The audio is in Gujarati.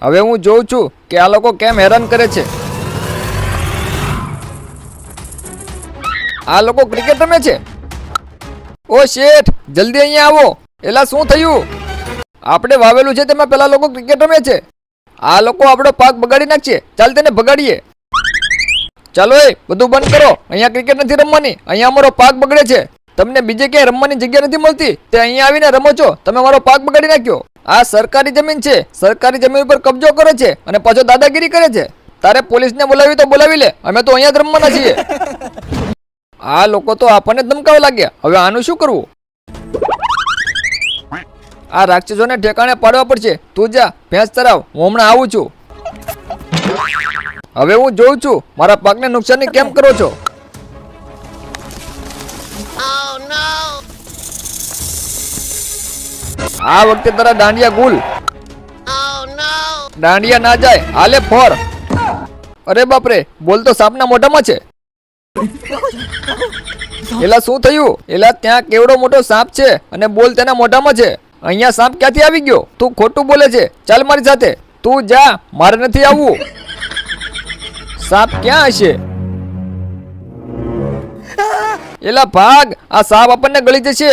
હવે હું જોઉં છું કે આ લોકો કેમ હેરાન કરે છે. આ લોકો ક્રિકેટ રમે છે. ઓ શેઠ, જલ્દી અહીંયા આવો. એલા શું થયું? આપણે વાવેલું છે તેમાં પેલા લોકો ક્રિકેટ રમે છે. આ લોકો આપણો પાક બગાડી નાખશે. ચાલ તેને ભગાડીએ. ચાલો એ બધું બંધ કરો. અહીંયા ક્રિકેટ નથી રમવાની. અહીંયા અમારો પાક બગડે છે. તમને બીજે ક્યાંય રમવાની જગ્યા નથી મળતી તે અહીંયા આવીને રમો છો. તમે મારો પાક બગાડી નાખ્યો. આ સરકારી જમીન છે. સરકારી જમીન ઉપર કબજો કરે છે અને પાછો દાદાગીરી કરે છે. તારે પોલીસને બોલાવી તો બોલાવી લે. અમે તો અહીંયા જ રમવાના છીએ. આ લોકો તો આપણને ધમકાવા લાગ્યા. હવે આનું શું કરવું? આ રાક્ષસોને ઠેકાણે પાડવા પડશે. તું જા ભેંસ ચરાવ, હું હમણાં આવું છું. હવે હું જોઉં છું મારા પાકને નુકસાની કેમ કરો છો. આ વખતે તારા દાંડિયા ગુલ. દાંડિયા ના જાય, હાલે ફોર. અરે બાપરે, બોલ તો સાપના મોઢામાં છે. એલા શું થયું? એલા ત્યાં કેવડો મોટો સાપ છે અને બોલ તેના મોઢામાં છે. અહીંયા સાપ ક્યાંથી આવી ગયો? તું ખોટું બોલે છે. ચાલ મારી સાથે. તું જા, મારે નથી આવવું. સાપ ક્યાં હશે? એલા ભાગ, આ સાપ આપણને ગળી જશે.